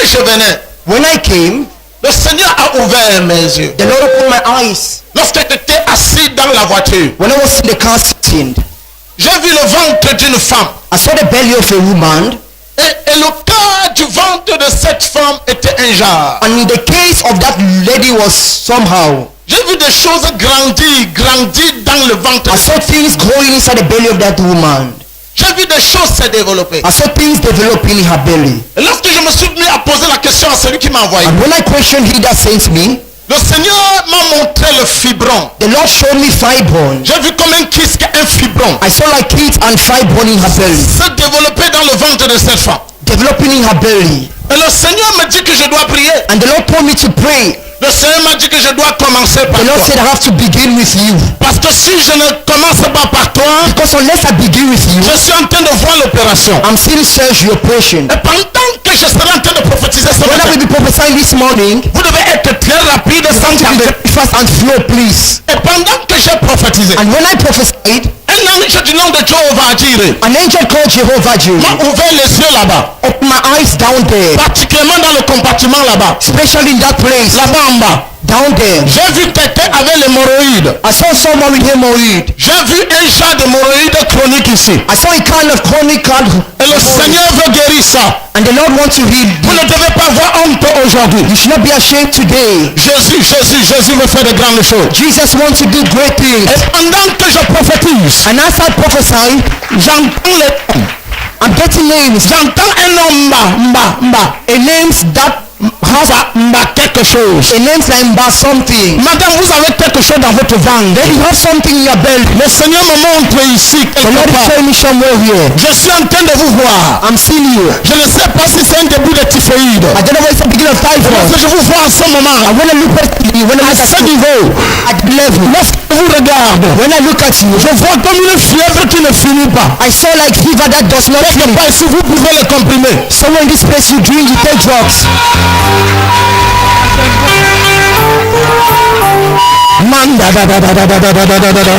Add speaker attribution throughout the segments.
Speaker 1: je venais,
Speaker 2: when I came,
Speaker 1: le Seigneur a ouvert mes yeux.
Speaker 2: the Lord opened my eyes.
Speaker 1: Lorsque j'étais assis dans la voiture,
Speaker 2: When I was in the car sitting,
Speaker 1: j'ai vu le ventre d'une femme.
Speaker 2: I saw the belly of a woman,
Speaker 1: Et le cas du ventre de cette femme était un jar.
Speaker 2: and the case of that lady was somehow.
Speaker 1: J'ai vu des choses grandir dans le ventre.
Speaker 2: I saw things growing inside the belly of that woman.
Speaker 1: J'ai vu des choses se développer.
Speaker 2: I saw things developing in her belly.
Speaker 1: Et lorsque je me suis venu à poser la question à celui qui m'a envoyé,
Speaker 2: And when I questioned he that sent me,
Speaker 1: le Seigneur m'a montré le fibron.
Speaker 2: the Lord showed me fibron.
Speaker 1: J'ai vu comme un kyste, un fibron,
Speaker 2: I saw like kids and fibron in her belly,
Speaker 1: se développer dans le ventre de cette femme.
Speaker 2: developing in her belly.
Speaker 1: Et le Seigneur me dit que je dois prier.
Speaker 2: And the Lord told me to pray.
Speaker 1: Le Seigneur m'a dit que je dois commencer par
Speaker 2: The Lord
Speaker 1: toi.
Speaker 2: said I have to begin with you.
Speaker 1: Parce que si je ne commence pas par toi,
Speaker 2: Because unless I begin with you,
Speaker 1: je suis en train de voir l'opération.
Speaker 2: I'm still surgery operation.
Speaker 1: Et pendant que je serai en train de prophétiser ce
Speaker 2: When I
Speaker 1: matin,
Speaker 2: will be prophesying this morning,
Speaker 1: vous devez être très rapide sans
Speaker 2: to be
Speaker 1: tarder.
Speaker 2: very fast and slow, please.
Speaker 1: Et pendant que j'ai prophétisé,
Speaker 2: And when I prophesied,
Speaker 1: un ange du nom de Jéhovah Jireh
Speaker 2: an angel called Jehovah
Speaker 1: m'a
Speaker 2: Jireh
Speaker 1: ouvert les yeux là-bas,
Speaker 2: opened my eyes down there,
Speaker 1: particulièrement dans le compartiment là-bas,
Speaker 2: especially in that place,
Speaker 1: là-bas en bas.
Speaker 2: down there.
Speaker 1: J'ai vu quelqu'un avec l'hémorroïde.
Speaker 2: I saw someone with hemorrhoid.
Speaker 1: J'ai vu un genre d'hémorroïde chronique ici.
Speaker 2: I saw a kind of chronic
Speaker 1: Et le Seigneur veut guérir ça.
Speaker 2: and the Lord wants to heal.
Speaker 1: Vous ne devez pas avoir honte aujourd'hui.
Speaker 2: You should not be ashamed today.
Speaker 1: Jésus veut faire de grandes choses.
Speaker 2: Jesus wants to do great things.
Speaker 1: Et pendant que je prophétise,
Speaker 2: And as I prophesy,
Speaker 1: j'entends les...
Speaker 2: I'm getting names.
Speaker 1: J'entends un homme mba.
Speaker 2: A names that has
Speaker 1: Mba quelque chose.
Speaker 2: a names like Mba something.
Speaker 1: Madame, vous avez quelque chose dans votre ventre.
Speaker 2: Then you have something in your belly.
Speaker 1: Le Seigneur me montre ici
Speaker 2: The Lord
Speaker 1: quelque
Speaker 2: is
Speaker 1: part.
Speaker 2: showing me somewhere here.
Speaker 1: Je suis en train de vous voir.
Speaker 2: I'm seeing you.
Speaker 1: Je ne sais pas si c'est un début de typhoïde.
Speaker 2: I don't know where it's the beginning of
Speaker 1: Parce
Speaker 2: typhoid.
Speaker 1: que je vous vois en ce moment.
Speaker 2: And when I look at you, when I
Speaker 1: À
Speaker 2: look
Speaker 1: ce
Speaker 2: at you,
Speaker 1: niveau,
Speaker 2: at the level,
Speaker 1: lorsque je vous regarde,
Speaker 2: when I look at you,
Speaker 1: je vois comme une fièvre qui ne finit pas.
Speaker 2: I saw like fever that does not
Speaker 1: Quelque
Speaker 2: finish.
Speaker 1: part ici, vous pouvez le comprimer.
Speaker 2: Somewhere in this place you drink, you take drugs.
Speaker 1: Manda da da da da da da da da da da da.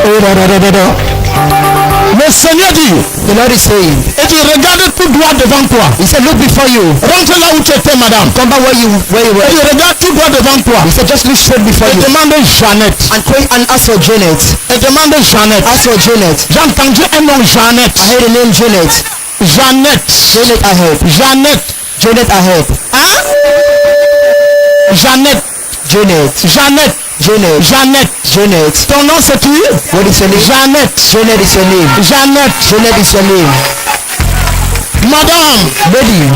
Speaker 1: Oh da da da da da. Le Seigneur dit,
Speaker 2: The Lord is saying,
Speaker 1: et dit, regarde tout droit devant toi.
Speaker 2: He said, look before you.
Speaker 1: Rentre là où tu étais, madame.
Speaker 2: Come back where you
Speaker 1: Et
Speaker 2: were.
Speaker 1: dit, regarde tout droit devant toi.
Speaker 2: He said, just look straight before
Speaker 1: Et
Speaker 2: you.
Speaker 1: demande Jeannette.
Speaker 2: And pray and ask for Janet.
Speaker 1: Et demande Jeannette.
Speaker 2: Ask for Janet.
Speaker 1: J'ai entendu un nom, Jeannette.
Speaker 2: I heard the name Janet.
Speaker 1: Jeannette.
Speaker 2: Janet I heard.
Speaker 1: Jeannette.
Speaker 2: Janet I heard.
Speaker 1: Hein? Jeannette.
Speaker 2: Janet.
Speaker 1: Jeannette.
Speaker 2: Janet.
Speaker 1: Jeannette.
Speaker 2: Janet.
Speaker 1: Ton nom c'est qui?
Speaker 2: What is your name?
Speaker 1: Jeannette.
Speaker 2: Janet is your name.
Speaker 1: Jeannette.
Speaker 2: Janet is your name.
Speaker 1: Madame,
Speaker 2: Lady,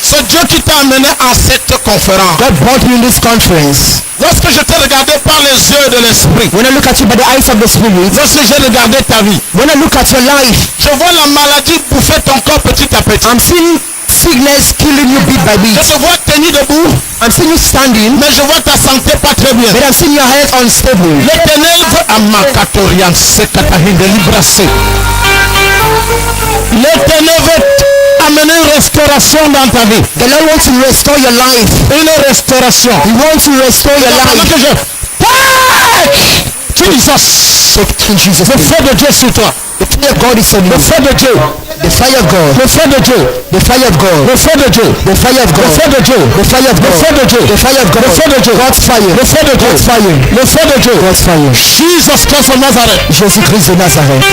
Speaker 1: c'est Dieu qui t'a amené en cette conférence.
Speaker 2: God brought you in this conference.
Speaker 1: Lorsque je t'ai regardé par les yeux de l'esprit,
Speaker 2: When I look at you by the eyes of the Spirit,
Speaker 1: lorsque j'ai regardé ta vie,
Speaker 2: when I look at your life,
Speaker 1: je vois la maladie bouffer ton corps petit à petit.
Speaker 2: I'm seeing sickness killing you bit by bit.
Speaker 1: Je te vois tenir debout,
Speaker 2: I'm seeing you standing,
Speaker 1: mais je vois ta santé pas très bien.
Speaker 2: but I'm seeing your health unstable.
Speaker 1: L'Éternel veut Amakatorian, c'est Katahine de Librasé. L'Éternel veut amener une restauration dans ta vie.
Speaker 2: The Lord wants to restore your life.
Speaker 1: Une restauration.
Speaker 2: He wants to restore your
Speaker 1: Pendant
Speaker 2: life.
Speaker 1: que je... Jesus.
Speaker 2: In Jesus'
Speaker 1: Le
Speaker 2: name.
Speaker 1: feu de Dieu sur toi.
Speaker 2: The fire of God is on you.
Speaker 1: Le feu de Dieu.
Speaker 2: The fire of God.
Speaker 1: Le feu de Dieu.
Speaker 2: The fire of God.
Speaker 1: Le feu de Dieu.
Speaker 2: The fire of
Speaker 1: Le
Speaker 2: God.
Speaker 1: feu de Dieu.
Speaker 2: The fire of
Speaker 1: Le
Speaker 2: God.
Speaker 1: feu de Dieu.
Speaker 2: The fire of God.
Speaker 1: Le feu de Dieu.
Speaker 2: God's fire.
Speaker 1: Le feu de Dieu.
Speaker 2: God's fire.
Speaker 1: Le feu de Dieu.
Speaker 2: God's fire.
Speaker 1: Jesus Christ of Nazareth.
Speaker 2: Jésus-Christ de Nazareth.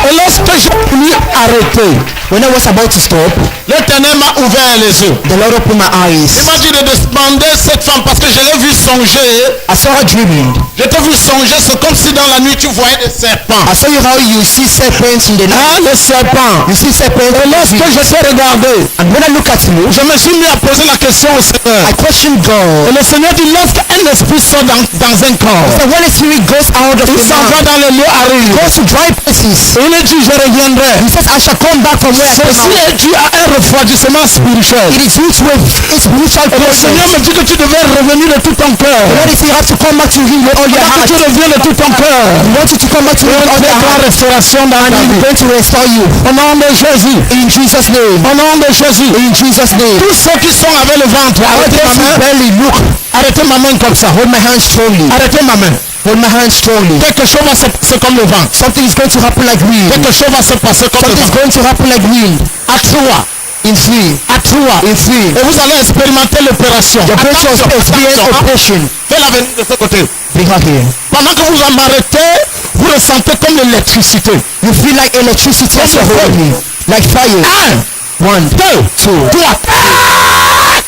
Speaker 1: Et lorsque j'ai voulu arrêter,
Speaker 2: When I was about to stop,
Speaker 1: l'Éternel m'a ouvert les yeux.
Speaker 2: the Lord opened my
Speaker 1: Il
Speaker 2: eyes.
Speaker 1: m'a dit de demander cette femme parce que je l'ai vu songer.
Speaker 2: I saw her dreaming.
Speaker 1: Je t'ai vu songer, c'est comme si dans la nuit tu voyais des serpents.
Speaker 2: I saw you how you see serpents in the
Speaker 1: Ah,
Speaker 2: night.
Speaker 1: les serpents.
Speaker 2: You see serpents.
Speaker 1: Et lorsque je t'ai regardé,
Speaker 2: And when I look at you,
Speaker 1: je me suis mis à poser la question au Seigneur.
Speaker 2: I question
Speaker 1: Et
Speaker 2: God.
Speaker 1: le Seigneur dit, lorsqu'un esprit sort dans un corps,
Speaker 2: So when a spirit goes out of
Speaker 1: il
Speaker 2: the
Speaker 1: s'en va
Speaker 2: man,
Speaker 1: dans le lieu aride.
Speaker 2: goes to dry places,
Speaker 1: Et il dit, je reviendrai.
Speaker 2: he says, I shall come back from where I came
Speaker 1: Ceci
Speaker 2: out.
Speaker 1: est dû à un refroidissement spirituel.
Speaker 2: It is due to a spiritual
Speaker 1: Et le Seigneur
Speaker 2: process.
Speaker 1: me dit que tu devais revenir de tout ton cœur.
Speaker 2: The Lord is saying you have to come back to him with all your
Speaker 1: Que
Speaker 2: heart.
Speaker 1: tu reviens de tout ton cœur.
Speaker 2: He wants you to come back to him with all
Speaker 1: Une
Speaker 2: your
Speaker 1: grande
Speaker 2: heart.
Speaker 1: restauration dans
Speaker 2: And
Speaker 1: ta
Speaker 2: he's
Speaker 1: vie.
Speaker 2: going to restore you.
Speaker 1: Au nom de Jésus.
Speaker 2: In Jesus' name.
Speaker 1: Au nom de Jésus.
Speaker 2: In Jesus' name.
Speaker 1: Tous ceux qui sont avec le ventre,
Speaker 2: All
Speaker 1: arrêtez
Speaker 2: those
Speaker 1: ma
Speaker 2: who
Speaker 1: main.
Speaker 2: barely look,
Speaker 1: Arrêtez ma main comme ça.
Speaker 2: hold my hand strongly.
Speaker 1: Arrêtez ma main.
Speaker 2: Hold my hand strongly.
Speaker 1: Quelque chose va se passer comme le vent.
Speaker 2: Something is going to happen like wind.
Speaker 1: Quelque chose va se passer comme le
Speaker 2: Something is
Speaker 1: vent.
Speaker 2: going to happen like wind.
Speaker 1: À toi.
Speaker 2: In three.
Speaker 1: À toi.
Speaker 2: In three.
Speaker 1: Et vous allez expérimenter l'opération.
Speaker 2: You're going to experience operation.
Speaker 1: Fais-la venir de ce côté.
Speaker 2: Bring her here.
Speaker 1: Pendant que vous en arrêtez, vous ressentez comme l'électricité.
Speaker 2: You feel like electricity as you're holding me. Like fire.
Speaker 1: 1,
Speaker 2: 1,
Speaker 1: 2,
Speaker 2: 2.
Speaker 1: 3.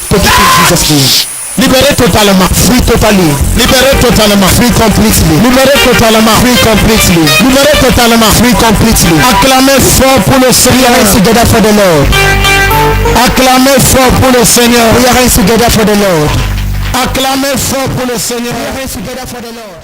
Speaker 2: Take it in Jesus' name.
Speaker 1: Libéré totalement.
Speaker 2: Free totally.
Speaker 1: Libéré totalement.
Speaker 2: Free completely.
Speaker 1: Libéré totalement.
Speaker 2: Free completely.
Speaker 1: Libéré totalement.
Speaker 2: Free completely.
Speaker 1: Acclamez fort pour le
Speaker 2: Put your
Speaker 1: Seigneur.
Speaker 2: hands together for the Lord.
Speaker 1: Acclamez fort pour le Seigneur.
Speaker 2: Put your hands together for the Lord.
Speaker 1: Acclamez fort pour le Seigneur.
Speaker 2: Put your hands together for the Lord.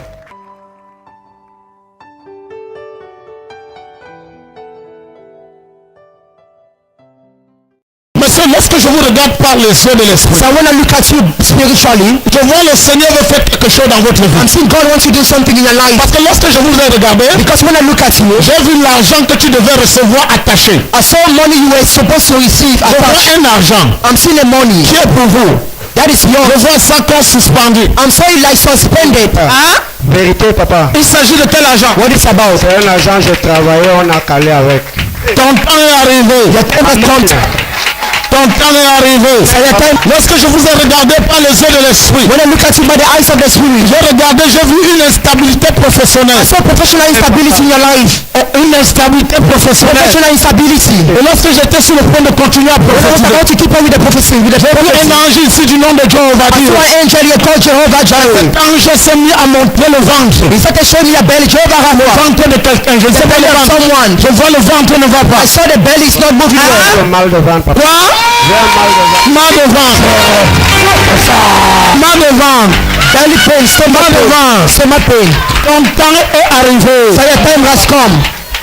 Speaker 1: Monsieur, lorsque je vous regarde par les yeux de l'esprit,
Speaker 2: So I want to look at you spiritually.
Speaker 1: je vois le Seigneur veut faire quelque chose dans votre vie.
Speaker 2: I'm seeing God wants to do something in your life.
Speaker 1: Parce que lorsque je vous ai regardé,
Speaker 2: Because when I look at you,
Speaker 1: j'ai vu l'argent que tu devais recevoir attaché.
Speaker 2: I saw money you were supposed to receive.
Speaker 1: Je vois un argent
Speaker 2: I'm seeing a money.
Speaker 1: qui est pour vous.
Speaker 2: That is
Speaker 1: Je
Speaker 2: yours.
Speaker 1: vois 5 ans suspendu.
Speaker 2: I'm sorry, like suspended. Hein?
Speaker 3: Vérité, papa.
Speaker 1: Il s'agit de quel argent?
Speaker 2: What is about?
Speaker 3: C'est un agent, j'ai travaillé, on a calé avec.
Speaker 1: Ton temps est arrivé.
Speaker 2: Your time has come.
Speaker 1: Ton temps est arrivé.
Speaker 2: Your time.
Speaker 1: Lorsque je vous ai regardé par les yeux de l'esprit,
Speaker 2: When I look at you by the eyes of the spirit,
Speaker 1: j'ai regardé, j'ai vu une instabilité professionnelle.
Speaker 2: I saw professional instability in your life.
Speaker 1: Une instabilité professionnelle.
Speaker 2: Professional instability.
Speaker 1: Et lorsque j'étais sur le point de continuer à
Speaker 2: I was
Speaker 1: prophétiser,
Speaker 2: about to keep on with the prophecy. With the
Speaker 1: j'ai vu
Speaker 2: prophecy.
Speaker 1: un ange ici du nom de Jéhovah
Speaker 2: I
Speaker 1: dire.
Speaker 2: saw an angel here called Jehovah Jireh.
Speaker 1: Cet ange s'est mis à montrer le ventre.
Speaker 2: He started showing me a belly. Jehovah
Speaker 1: Le
Speaker 2: Rapha.
Speaker 1: ventre de quelqu'un. Je ne
Speaker 2: The
Speaker 1: sais pas
Speaker 2: belly
Speaker 1: le
Speaker 2: of
Speaker 1: ventre.
Speaker 2: someone.
Speaker 1: Je vois le ventre ne va pas.
Speaker 2: I saw the belly is not moving well.
Speaker 3: J'ai un mal de ventre, papa.
Speaker 1: Quoi?
Speaker 3: J'ai un mal de ventre.
Speaker 1: Mal de ventre. Mal de ventre.
Speaker 2: Belly pain, stomach
Speaker 1: Mal de
Speaker 2: pain.
Speaker 1: ventre.
Speaker 2: Stomach pain.
Speaker 1: Ton temps est arrivé.
Speaker 2: So your time has come.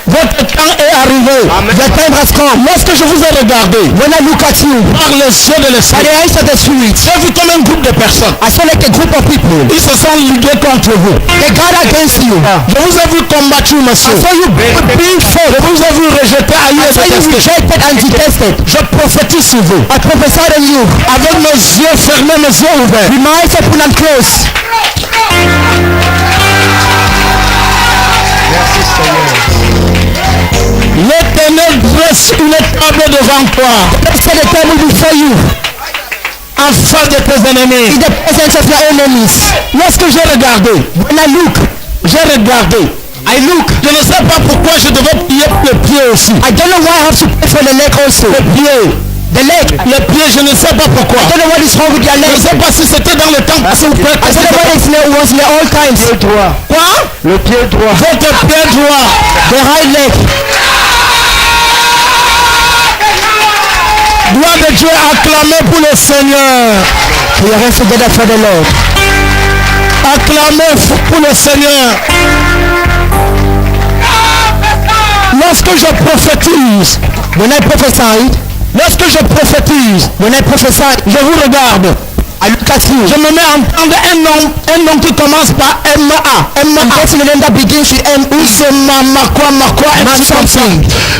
Speaker 1: Votre temps est arrivé.
Speaker 3: Amen.
Speaker 2: Your time has come.
Speaker 1: Lorsque je vous ai regardé
Speaker 2: When I look at you,
Speaker 1: par les yeux de
Speaker 2: by
Speaker 1: l'esprit,
Speaker 2: the eyes of the spirit,
Speaker 1: j'ai vu comme un groupe de personnes.
Speaker 2: I saw like a group of people.
Speaker 1: Ils se sont ligués contre vous.
Speaker 2: They got against you.
Speaker 1: Je vous ai vu combattre,
Speaker 2: I
Speaker 1: monsieur.
Speaker 2: saw you being fought.
Speaker 1: Je vous ai vu rejeter, haïr
Speaker 2: I
Speaker 1: et
Speaker 2: saw you
Speaker 1: détester.
Speaker 2: rejected and detested.
Speaker 1: Je prophétise sur vous.
Speaker 2: I prophesied on you.
Speaker 1: Avec mes yeux fermés, mes yeux ouverts.
Speaker 2: With my eyes open and closed.
Speaker 3: Merci, Seigneur.
Speaker 1: L'Éternel dresse une table devant toi.
Speaker 2: Let's set the table before you
Speaker 1: En face de tes ennemis.
Speaker 2: in the presence of your enemies.
Speaker 1: Lorsque j'ai regardé,
Speaker 2: When I look,
Speaker 1: j'ai regardé.
Speaker 2: I look.
Speaker 1: Je ne sais pas pourquoi je devais prier pour le pied aussi.
Speaker 2: I don't know why I have to pray for the leg also.
Speaker 1: Le pied.
Speaker 2: The leg.
Speaker 1: Le pied, je ne sais pas pourquoi.
Speaker 2: I don't know what is wrong with your
Speaker 1: Je
Speaker 2: leg.
Speaker 1: ne sais pas si c'était dans le temps passé ou peut-être.
Speaker 2: I don't know what it was in the old times.
Speaker 3: Pied droit.
Speaker 1: Quoi?
Speaker 3: Le pied droit.
Speaker 1: Votre pied droit.
Speaker 2: The right leg.
Speaker 1: Gloire de Dieu, acclamez pour le Seigneur.
Speaker 2: Put your hands together for the Lord.
Speaker 1: Acclamez pour le Seigneur. Lorsque je prophétise,
Speaker 2: When I prophesy,
Speaker 1: lorsque je prophétise,
Speaker 2: when I prophesy,
Speaker 1: je vous regarde.
Speaker 2: I look at you.
Speaker 1: Je me mets à entendre un nom qui commence par M-A.
Speaker 2: I'm getting a name that begins with M.
Speaker 1: C'est Mama quoi, un truc comme ça.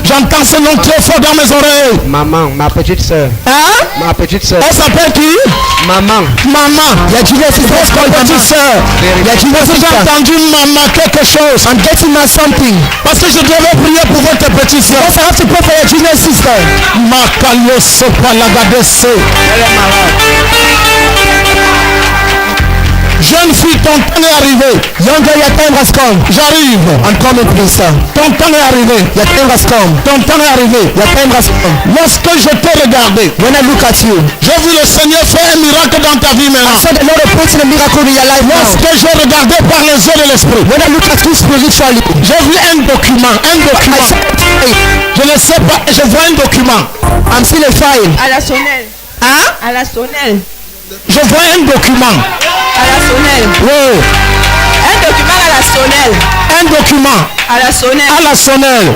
Speaker 1: J'entends ce nom très fort dans mes oreilles.
Speaker 3: Maman, ma petite soeur.
Speaker 1: Hein?
Speaker 3: Ma petite soeur.
Speaker 1: Elle s'appelle qui?
Speaker 3: Maman.
Speaker 1: Maman.
Speaker 2: Il y a Julius is
Speaker 1: Votre
Speaker 2: called
Speaker 1: petite
Speaker 2: Mama.
Speaker 1: sœur.
Speaker 2: Il y a Julius
Speaker 1: Parce que j'ai
Speaker 2: sister.
Speaker 1: entendu maman quelque chose.
Speaker 2: I'm getting now something.
Speaker 1: Parce que je devais prier pour votre petite sœur.
Speaker 2: Because I have to pray for your junior sister.
Speaker 1: Makalo sopa lagadese.
Speaker 3: Elle est malade.
Speaker 1: Jeune fille, ton temps est arrivé.
Speaker 2: Young girl, your time has come.
Speaker 1: J'arrive.
Speaker 2: I'm coming, please, sir.
Speaker 1: Ton temps est arrivé.
Speaker 2: Your time has come.
Speaker 1: Ton temps est arrivé.
Speaker 2: Your time has come.
Speaker 1: Lorsque je t'ai regardé,
Speaker 2: When I look at you,
Speaker 1: j'ai vu le Seigneur faire un miracle dans ta vie maintenant.
Speaker 2: I saw the Lord operating a miracle in your life now.
Speaker 1: Lorsque j'ai regardé par les yeux de l'esprit,
Speaker 2: When I look at you spiritually,
Speaker 1: j'ai vu un document.
Speaker 2: I saw a file.
Speaker 1: Je ne sais pas, je vois un document.
Speaker 2: I'm seeing a file.
Speaker 4: À la sonnelle.
Speaker 1: Hein?
Speaker 4: À la sonnelle.
Speaker 1: Je vois un document.
Speaker 4: À la sonnelle.
Speaker 1: Oui.
Speaker 4: Un document à la sonnelle.
Speaker 1: Un document
Speaker 4: À la sonnelle.
Speaker 1: à la sonnelle.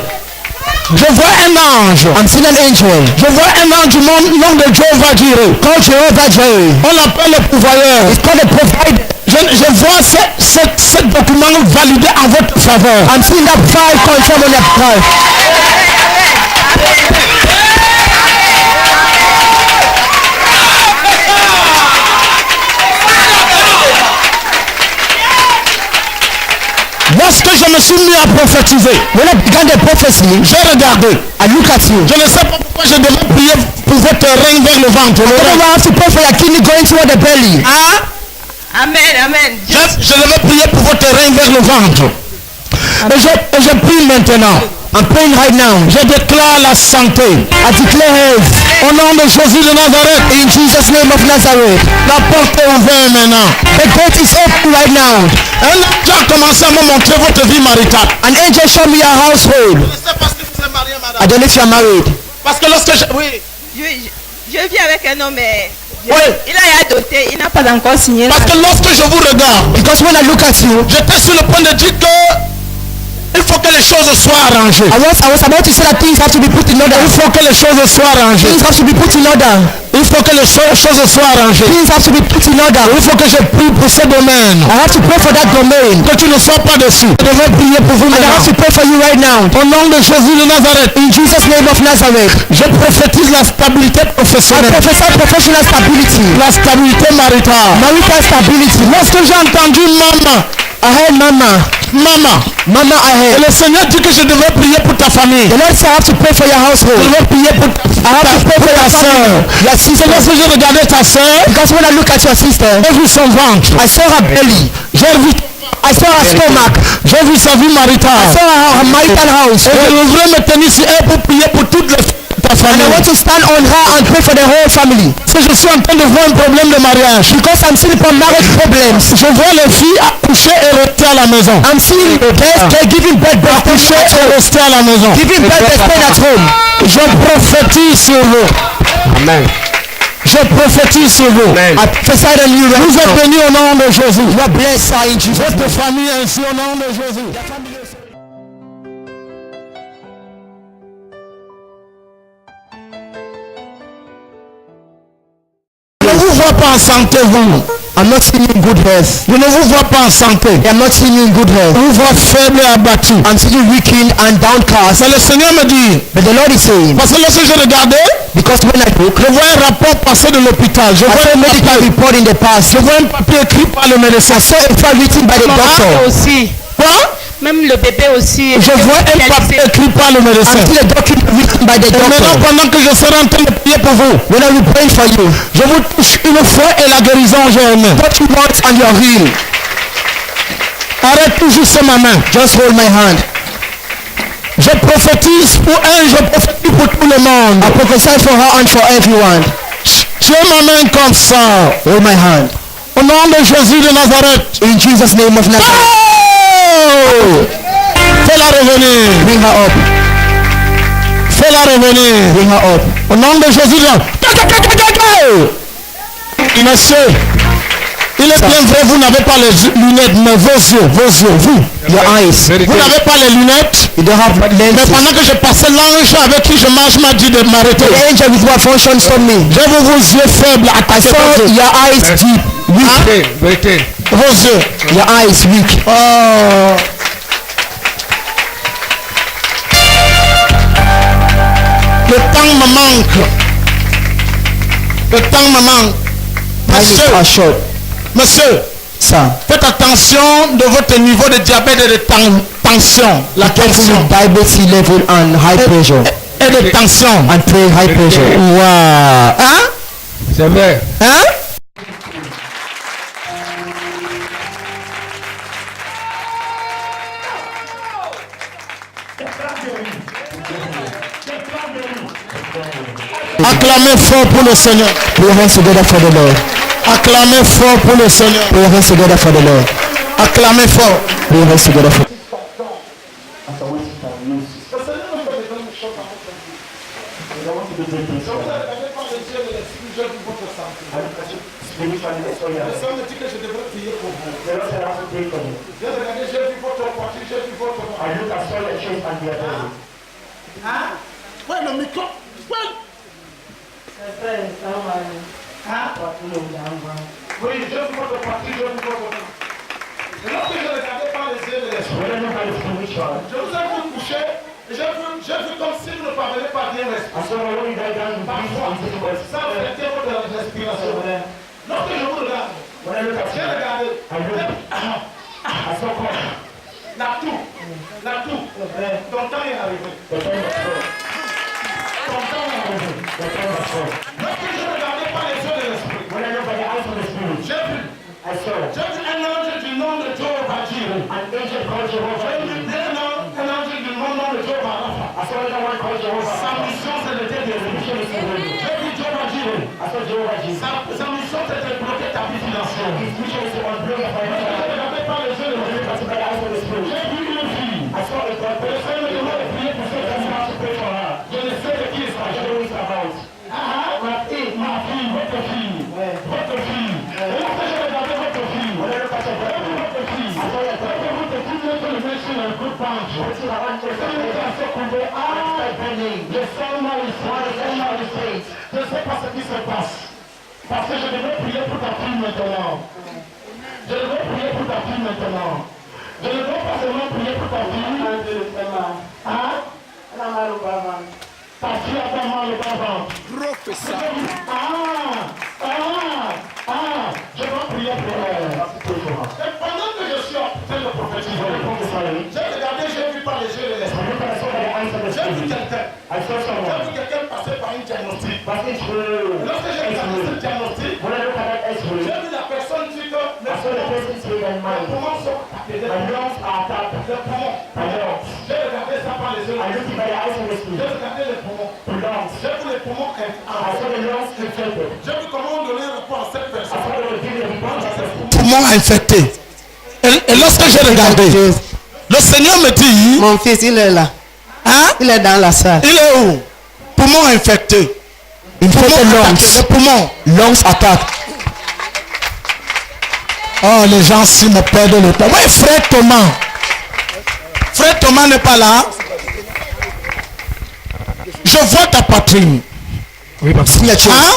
Speaker 1: Je vois un ange.
Speaker 2: I'm seeing an angel.
Speaker 1: Je vois un ange du nom de Jéhovah Jireh.
Speaker 2: Called Jehovah Jireh.
Speaker 1: On l'appelle le pourvoyeur.
Speaker 2: It's called a provider.
Speaker 1: Je vois ce document validé en votre faveur.
Speaker 2: I'm seeing that file confirmed on your file.
Speaker 1: me suis mis à prophétiser,
Speaker 2: When I began the prophecy,
Speaker 1: j'ai regardé.
Speaker 2: I look at you.
Speaker 1: Je ne sais pas pourquoi je devais prier pour votre rein vers le ventre.
Speaker 2: I don't know how to pray for your kidney going toward the belly.
Speaker 4: Ah, amen, amen.
Speaker 1: Je devais prier pour votre rein vers le ventre. Et je prie maintenant.
Speaker 2: I'm praying right now.
Speaker 1: Je déclare la santé.
Speaker 2: I declare health
Speaker 1: Au nom de Jésus de Nazareth.
Speaker 2: in Jesus' name of Nazareth.
Speaker 1: La porte est ouverte maintenant.
Speaker 2: The gate is open right now.
Speaker 1: Un ange a commencé à me montrer votre vie maritale.
Speaker 2: An angel showed me your household.
Speaker 1: C'est parce que vous êtes marié, madame.
Speaker 2: I don't know if you are married.
Speaker 1: Parce que lorsque je... Oui.
Speaker 4: Je vis avec un homme, mais
Speaker 1: Oui.
Speaker 4: il a adopté, il n'a pas encore signé.
Speaker 1: Parce que lorsque je vous regarde,
Speaker 2: Because when I look at you,
Speaker 1: j'étais sur le point de dire que il faut que les choses soient arrangées.
Speaker 2: I was about to say that things have to be put in order.
Speaker 1: Il faut que les choses soient arrangées.
Speaker 2: Things have to be put in order.
Speaker 1: Il faut que les choses soient arrangées.
Speaker 2: Things have to be put in order.
Speaker 1: Il faut que je prie pour ce domaine.
Speaker 2: I have to pray for that domain.
Speaker 1: Que tu ne sois pas dessus. Je devrais prier pour vous
Speaker 2: And I
Speaker 1: maintenant.
Speaker 2: have to pray for you right now.
Speaker 1: Au nom de Jésus de Nazareth,
Speaker 2: In Jesus' name of Nazareth.
Speaker 1: je prophétise la stabilité
Speaker 2: I
Speaker 1: professionnelle.
Speaker 2: prophesy professional stability.
Speaker 1: La stabilité maritale.
Speaker 2: Marital stability.
Speaker 1: Lorsque j'ai entendu maman,
Speaker 2: I heard mama. Mama, I
Speaker 1: et
Speaker 2: heard.
Speaker 1: le Seigneur dit que je devais prier pour ta famille.
Speaker 2: The Lord said I have to pray for your
Speaker 1: Je
Speaker 2: household.
Speaker 1: devais prier pour
Speaker 2: I have to pray for your
Speaker 1: ta soeur.
Speaker 2: family. Your
Speaker 1: C'est
Speaker 2: sister.
Speaker 1: lorsque j'ai regardé ta soeur,
Speaker 2: Because when I look at your sister,
Speaker 1: j'ai vu son ventre.
Speaker 2: I saw her belly.
Speaker 1: J'ai vu,
Speaker 2: I saw her stomach.
Speaker 1: j'ai vu sa vie
Speaker 2: I
Speaker 1: maritale.
Speaker 2: saw her marital house.
Speaker 1: Et je voudrais me tenir sur elle pour prier pour toute ta
Speaker 2: And I
Speaker 1: famille.
Speaker 2: want to stand on her and pray for the whole family.
Speaker 1: Parce que je suis en train de voir un problème de mariage.
Speaker 2: Because I'm seeing from marriage problems.
Speaker 1: Je vois les filles accoucher et rester à la maison.
Speaker 2: I'm seeing they're giving birth
Speaker 1: Accoucher et rester à la maison.
Speaker 2: giving birth at home.
Speaker 1: Je prophétise sur vous.
Speaker 3: Amen.
Speaker 1: Je prophétise sur vous.
Speaker 3: Amen.
Speaker 2: I prophesy on you right
Speaker 1: Vous êtes
Speaker 2: now.
Speaker 1: bénis au nom de Jésus.
Speaker 2: You are blessed in Jesus' name.
Speaker 1: Votre famille ainsi au nom de Jésus. Je ne vous vois pas en santé, vous.
Speaker 2: I'm not seeing you in good health.
Speaker 1: Je ne vous vois pas en santé.
Speaker 2: I'm not seeing you in good
Speaker 1: Je
Speaker 2: health.
Speaker 1: vous vois faible et abattu.
Speaker 2: I'm seeing you weakened and downcast.
Speaker 1: Mais le Seigneur me dit,
Speaker 2: But the Lord is saying,
Speaker 1: parce que lorsque je regardais,
Speaker 2: because when I look,
Speaker 1: je vois un rapport passé de l'hôpital. Je
Speaker 2: I
Speaker 1: vois
Speaker 2: saw a
Speaker 1: un
Speaker 2: medical
Speaker 1: papier.
Speaker 2: report in the past.
Speaker 1: Je vois un papier écrit par le médecin.
Speaker 2: I saw a file written by the doctor.
Speaker 4: aussi.
Speaker 1: Quoi?
Speaker 4: Même le bébé aussi.
Speaker 1: Je vois un papier écrit par le médecin.
Speaker 2: I'm still a document written by the
Speaker 1: Et maintenant,
Speaker 2: doctor.
Speaker 1: pendant que je serai en train de prier pour vous,
Speaker 2: When I will pray for you,
Speaker 1: je vous touche une fois et la guérison germaine.
Speaker 2: touch you once and you're healed.
Speaker 1: Arrête tout juste ma main.
Speaker 2: Just hold my hand.
Speaker 1: Je prophétise pour un, je prophétise pour tout le monde.
Speaker 2: I prophesy for her and for everyone.
Speaker 1: Tiens ma main comme ça.
Speaker 2: Hold my hand.
Speaker 1: Au nom de Jésus de Nazareth.
Speaker 2: In Jesus' name of Nazareth.
Speaker 1: Oh! Fais-la revenir.
Speaker 2: Bring her up.
Speaker 1: Fais-la revenir.
Speaker 2: Bring her up.
Speaker 1: Au nom de Jésus de Monsieur, il est bien vrai, vous n'avez pas les lunettes, mais vos yeux, vous.
Speaker 2: Your eyes.
Speaker 1: Vous n'avez pas les lunettes.
Speaker 2: You don't have
Speaker 1: Mais
Speaker 2: lenses.
Speaker 1: pendant que je passais, l'ange avec qui je marche m'a dit de m'arrêter.
Speaker 2: The angel with what functions on me.
Speaker 1: J'ai vu vos yeux faibles,
Speaker 2: I
Speaker 1: attaqués
Speaker 2: saw your eyes deep.
Speaker 3: Breathe in, breathe in.
Speaker 1: vos yeux.
Speaker 2: Your eyes weak.
Speaker 1: Oh. Le temps me manque. Le temps me manque.
Speaker 2: Time is
Speaker 1: Monsieur,
Speaker 2: short.
Speaker 1: monsieur,
Speaker 2: Sir,
Speaker 1: faites attention de votre niveau de diabète et de tension. La
Speaker 2: careful
Speaker 1: tension.
Speaker 2: with diabetes level and high pressure.
Speaker 1: Et de tension.
Speaker 2: And pray high pressure.
Speaker 1: Wow. Hein?
Speaker 3: C'est vrai.
Speaker 1: Hein? Acclamez fort pour le Seigneur.
Speaker 2: Put your hands together for the Lord.
Speaker 1: Acclamez fort pour le Seigneur.
Speaker 2: Put your hands together for the Lord.
Speaker 1: Acclamez fort.
Speaker 2: Put your hands together for
Speaker 1: Ouais, le micro. Ouais. Oui, je suis votre parti, je suis votre parti. Et lorsque je regardais par les yeux de l'esprit, je vous ai vu coucher, et j'ai vu comme si vous ne parvenez pas bien respirer. Parfois, ça reflétait votre respiration. Lorsque je vous regarde, j'ai regardé la toux. La tout. Ton temps est arrivé. Ton temps est arrivé. Lorsque je regardais par les yeux de l'esprit, j'ai vu un ange du nom de Jéhovah Jireh. J'ai vu un ange du nom de Jéhovah Rapha. Sa mission c'est de t'aider. J'ai vu Jéhovah Jireh. Sa mission c'est de bloquer ta vie financière. Je regardais par les yeux de l'esprit. J'ai vu une fille. Le Seigneur me demande de prier pour cette femme. Je ne sais de qui il s'agit. Ma fille, votre fille. Votre fille. Et lorsque je regardais votre fille, je ne sais pas ce qui se passe. Parce que je devais prier pour ta fille maintenant. Je devais prier pour ta fille maintenant. Je ne dois pas seulement prier pour ta fille. Hein? Ta fille a pas mal au bas-ventre. Je dois prier pour elle. Et pendant que je suis en train de prophétiser, j'ai regardé, j'ai vu par les yeux de l'esprit. J'ai vu quelqu'un passer par une diagnostic. Lorsque j'ai regardé ce diagnostic, j'ai vu la personne dire que les poumons sont attaqués. Les poumons. J'ai regardé ça par les yeux de l'esprit. J'ai regardé les poumons. J'ai vu les poumons infectés. J'ai vu comment donner un rapport à cette personne.
Speaker 5: Poumons infectés. Et lorsque j'ai regardé, le Seigneur me dit,
Speaker 2: Mon fils, il est là.
Speaker 5: hein?
Speaker 2: Il est dans la salle.
Speaker 5: Il est où? Poumons infectés.
Speaker 2: Infected
Speaker 5: Les poumons.
Speaker 2: lungs attack.
Speaker 5: Oh, les gens s'ils me perdent le temps. Oui, frère Thomas. Frère Thomas n'est pas là. Je vois ta poitrine.
Speaker 3: Oui, papa.
Speaker 5: Hein?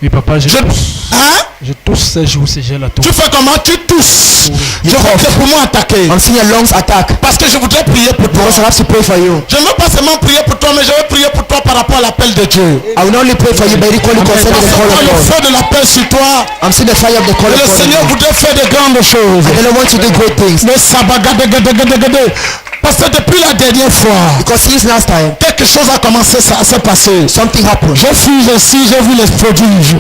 Speaker 3: Oui, papa,
Speaker 5: Hein?
Speaker 3: je tousse ces jours, j'ai la toux.
Speaker 5: Tu fais comment? Tu tousses. Je vois tes poumons attaqués.
Speaker 2: I'm seeing a lungs attack.
Speaker 5: Parce que je voudrais prier pour toi.
Speaker 2: Because I have to pray for you.
Speaker 5: Je ne veux pas seulement prier pour toi, mais je veux prier pour toi par rapport à l'appel de Dieu.
Speaker 2: I will not only pray for you, but equally concerning
Speaker 5: Parce
Speaker 2: the
Speaker 5: que
Speaker 2: call
Speaker 5: quand
Speaker 2: of
Speaker 5: le
Speaker 2: God.
Speaker 5: feu de l'appel sur toi,
Speaker 2: I'm seeing the fire of the call
Speaker 5: et
Speaker 2: of
Speaker 5: le
Speaker 2: God.
Speaker 5: Seigneur voudrait faire de grandes choses.
Speaker 2: And then I want to do great things.
Speaker 5: Le sabbat, parce que depuis la dernière fois,
Speaker 2: Because since last time,
Speaker 5: quelque chose a commencé à se passer.
Speaker 2: something happened.
Speaker 5: J'ai vu les prodiges.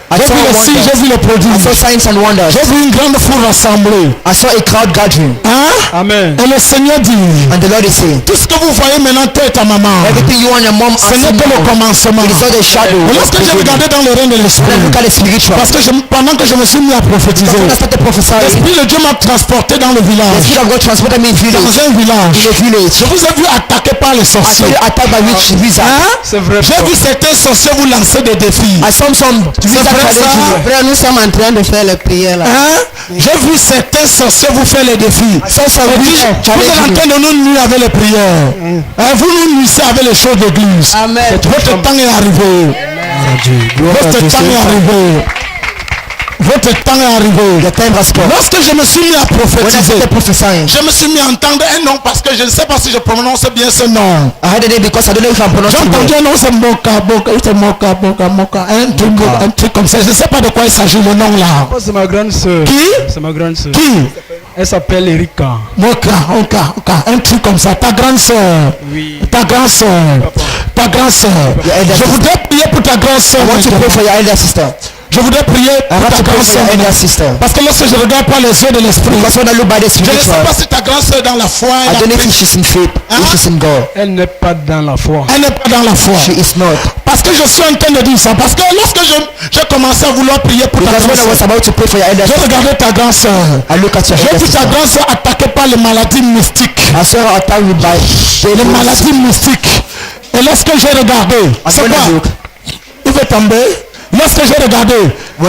Speaker 2: I
Speaker 5: J'ai
Speaker 2: saw
Speaker 5: vu
Speaker 2: a
Speaker 5: les signes,
Speaker 2: wonder.
Speaker 5: j'ai vu les
Speaker 2: I
Speaker 5: prodiges.
Speaker 2: saw signs and wonders.
Speaker 5: J'ai vu une grande foule rassemblée.
Speaker 2: I saw a crowd gathering.
Speaker 5: Hein?
Speaker 3: Amen.
Speaker 5: Et le Seigneur dit,
Speaker 2: And the Lord is saying,
Speaker 5: tout ce que vous voyez maintenant, toi et ta maman,
Speaker 2: everything you and your mom are
Speaker 5: ce n'est
Speaker 2: seeing
Speaker 5: que le
Speaker 2: now,
Speaker 5: commencement.
Speaker 2: it is not a shadow.
Speaker 5: Et lorsque j'ai regardé dans le règne de
Speaker 2: When I
Speaker 5: l'esprit,
Speaker 2: look at the spiritual,
Speaker 5: parce que pendant que je me suis mis à prophétiser,
Speaker 2: when I started prophesying,
Speaker 5: l'Esprit de Dieu m'a transporté dans le
Speaker 2: the
Speaker 5: village.
Speaker 2: Spirit of God transported me in
Speaker 5: Dans
Speaker 2: village.
Speaker 5: un village.
Speaker 2: In a village.
Speaker 5: Je vous ai vu attaqué par les
Speaker 2: I saw
Speaker 5: sorciers.
Speaker 2: you attacked by witch wizard.
Speaker 5: Hein?
Speaker 3: C'est vrai.
Speaker 5: J'ai vu certains sorciers vous lancer des défis.
Speaker 2: I saw some wizard
Speaker 5: vrai, ça?
Speaker 2: challenge. Frère, nous sommes en train de faire les prières là.
Speaker 5: Hein? J'ai vu certains sorciers vous faire les défis.
Speaker 2: I saw some
Speaker 5: Et puis,
Speaker 2: wizard
Speaker 5: vous êtes en
Speaker 2: challenge.
Speaker 5: train de nous nuire avec les prières. Hein, vous nous nuisez avec les choses d'église.
Speaker 2: Amen.
Speaker 5: Votre temps est arrivé. Votre temps est arrivé. Votre temps est arrivé.
Speaker 2: The time has come.
Speaker 5: Lorsque je me suis mis à
Speaker 2: When I
Speaker 5: prophétiser,
Speaker 2: started prophesying,
Speaker 5: je me suis mis à entendre un nom parce que je ne sais pas si je prononce bien ce nom.
Speaker 2: I heard the name because I don't know if I'm
Speaker 5: J'ai
Speaker 2: pronouncing
Speaker 5: entendu
Speaker 2: well.
Speaker 5: un nom, c'est Moka, un truc comme ça. Je ne sais pas de quoi il s'agit le nom là.
Speaker 3: Oh, c'est ma grande soeur.
Speaker 5: Qui?
Speaker 3: C'est ma grande soeur.
Speaker 5: Qui?
Speaker 3: Elle s'appelle Erika.
Speaker 5: Moka, un truc comme ça. Ta grande soeur.
Speaker 3: Oui.
Speaker 5: Ta grande soeur. Ta grande soeur. Je voudrais prier pour ta grande soeur.
Speaker 2: I want to pray for your elder sister.
Speaker 5: Je voudrais prier
Speaker 2: I
Speaker 5: pour
Speaker 2: want
Speaker 5: ta
Speaker 2: to pray
Speaker 5: grande
Speaker 2: for
Speaker 5: soeur.
Speaker 2: your elder sister.
Speaker 5: Parce que lorsque je regarde par les yeux de l'esprit,
Speaker 2: Because when I look by the
Speaker 5: je ne sais
Speaker 2: spiritual,
Speaker 5: pas si ta grande soeur est dans la foi.
Speaker 2: I don't know if she's in faith, if she's in God.
Speaker 3: Elle n'est pas dans la foi.
Speaker 5: Elle n'est pas dans la foi.
Speaker 2: She is not.
Speaker 5: Parce que je suis en train de dire ça. Parce que lorsque j'ai commencé à vouloir prier pour ta
Speaker 2: Because
Speaker 5: grande
Speaker 2: when I was
Speaker 5: soeur,
Speaker 2: about to pray for your elder
Speaker 5: j'ai
Speaker 2: sister,
Speaker 5: regardé ta grande soeur.
Speaker 2: I look at your
Speaker 5: J'ai
Speaker 2: elder
Speaker 5: vu ta
Speaker 2: sister.
Speaker 5: grande soeur attaquée par les maladies mystiques.
Speaker 2: I saw her attacked with by
Speaker 5: Les maladies mystiques. Et lorsque j'ai regardé, c'est
Speaker 2: when I
Speaker 5: quoi?
Speaker 2: look,
Speaker 5: Il veut tomber. Lorsque j'ai regardé,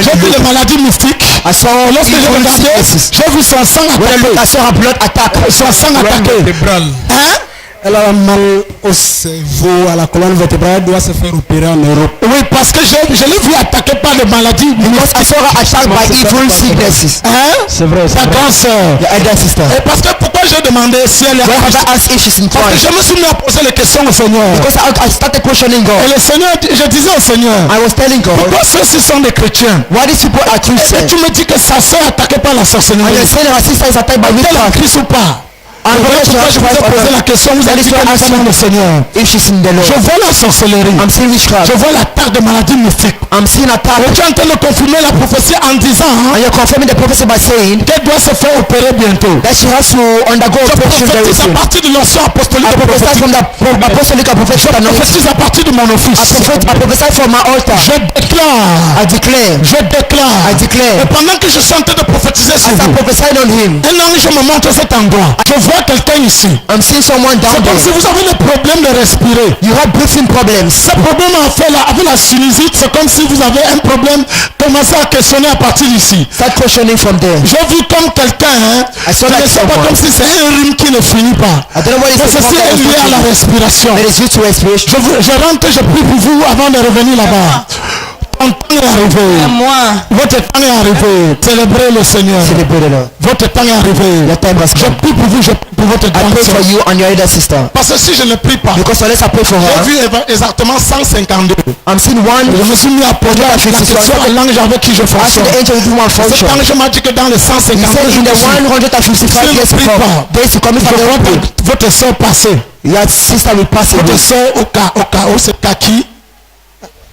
Speaker 5: j'ai vu les maladies mystiques.
Speaker 2: I saw
Speaker 5: Lorsque j'ai
Speaker 2: evil
Speaker 5: regardé,
Speaker 2: sicknesses.
Speaker 5: j'ai vu son sang
Speaker 2: When I look, I
Speaker 5: attaqué.
Speaker 2: saw her blood attack.
Speaker 5: Son sang attaqué.
Speaker 3: Vertébrale.
Speaker 5: Hein?
Speaker 3: Elle a mal au cerveau, à la colonne vertébrale, elle doit se faire opérer en Europe.
Speaker 5: Oui, parce que je l'ai vu attaqué par les maladies
Speaker 2: Because I saw her attacked by evil sicknesses.
Speaker 5: Hein?
Speaker 3: C'est vrai, c'est
Speaker 5: Ta
Speaker 3: vrai.
Speaker 5: grande sœur.
Speaker 2: Your elder sister.
Speaker 5: Et parce que pourquoi j'ai demandé si elle est
Speaker 2: Why
Speaker 5: en
Speaker 2: have
Speaker 5: Christ?
Speaker 2: I asked if she's in
Speaker 5: Parce que
Speaker 2: Christ?
Speaker 5: je me suis mis à poser les questions au Seigneur.
Speaker 2: Because I started questioning
Speaker 5: Et
Speaker 2: God.
Speaker 5: le Seigneur, je disais au Seigneur,
Speaker 2: I was telling God,
Speaker 5: pourquoi ceux-ci sont des chrétiens?
Speaker 2: why these people are
Speaker 5: Et
Speaker 2: Christians?
Speaker 5: tu me dis que sa sœur est attaquée par la
Speaker 2: And
Speaker 5: sorcellerie.
Speaker 2: you're saying her sister is attacked by
Speaker 5: Est-elle en
Speaker 2: witchcraft.
Speaker 5: Christ ou pas? And voilà pourquoi je vous ai posé la question. Vous avez dit qu'elle est dans le Seigneur.
Speaker 2: If she's in the Lord.
Speaker 5: Je vois la sorcellerie.
Speaker 2: I'm seeing witchcraft.
Speaker 5: Je vois l'attaque de maladies mystiques.
Speaker 2: I'm seeing attack.
Speaker 5: Et tu es en train de confirmer la prophétie en disant
Speaker 2: And you're confirming the prophecy by saying
Speaker 5: qu'elle doit se faire opérer bientôt.
Speaker 2: that she has to undergo
Speaker 5: Je
Speaker 2: operation very
Speaker 5: prophétise à
Speaker 2: soon.
Speaker 5: partir de l'ancien apostolique
Speaker 2: I
Speaker 5: et
Speaker 2: prophesy
Speaker 5: prophétique.
Speaker 2: from the apostolic and prophetic
Speaker 5: Je
Speaker 2: anointing.
Speaker 5: prophétise à partir de mon office.
Speaker 2: I prophesy from my altar.
Speaker 5: Je déclare.
Speaker 2: I declare.
Speaker 5: Je déclare.
Speaker 2: I declare.
Speaker 5: Et pendant que je suis en train de prophétiser sur
Speaker 2: As I
Speaker 5: vous,
Speaker 2: prophesied on him,
Speaker 5: un ange me montre cet endroit. Je vois quelqu'un ici.
Speaker 2: I'm seeing someone down
Speaker 5: C'est comme si
Speaker 2: there.
Speaker 5: vous avez des problèmes de respirer.
Speaker 2: You have breathing problems.
Speaker 5: Ce problème en fait là, avec la sinusite, c'est comme si vous avez un problème. Commencez à questionner à partir d'ici.
Speaker 2: Start questioning from there.
Speaker 5: J'ai vu comme quelqu'un,
Speaker 2: I saw
Speaker 5: je
Speaker 2: like
Speaker 5: ne sais pas
Speaker 2: someone.
Speaker 5: comme si c'est un rhume qui ne finit pas.
Speaker 2: I don't know what is
Speaker 5: Mais
Speaker 2: the
Speaker 5: ceci est lié à la
Speaker 2: problem.
Speaker 5: respiration.
Speaker 2: It is due to respiration.
Speaker 5: Je rentre, je prie pour vous avant de revenir là-bas. Ton temps est arrivé.
Speaker 4: Moi.
Speaker 5: Votre temps est arrivé. Célébrez le Seigneur.
Speaker 2: Celebrate the Lord.
Speaker 5: Votre temps est arrivé.
Speaker 2: Your time has
Speaker 5: Je
Speaker 2: come.
Speaker 5: prie pour vous, je prie pour votre
Speaker 2: I
Speaker 5: grande
Speaker 2: pray for
Speaker 5: sœur.
Speaker 2: you and your elder sister.
Speaker 5: Parce que si je ne prie pas,
Speaker 2: Because unless I pray for
Speaker 5: j'ai
Speaker 2: her,
Speaker 5: vu exactement 152.
Speaker 2: I'm seeing one.
Speaker 5: Je me suis mis à poser la question à l'ange avec qui je
Speaker 2: Asking
Speaker 5: fonctionne.
Speaker 2: the angel with whom I
Speaker 5: Cet
Speaker 2: function.
Speaker 5: ange m'a dit que dans les
Speaker 2: He said
Speaker 5: 152
Speaker 2: in the
Speaker 5: jours,
Speaker 2: 155 years to come, days to come, if
Speaker 5: je
Speaker 2: I
Speaker 5: vois
Speaker 2: don't pray,
Speaker 5: votre soeur passer.
Speaker 2: your sister will pass
Speaker 5: Votre
Speaker 2: away.
Speaker 5: soeur c'est Kaki.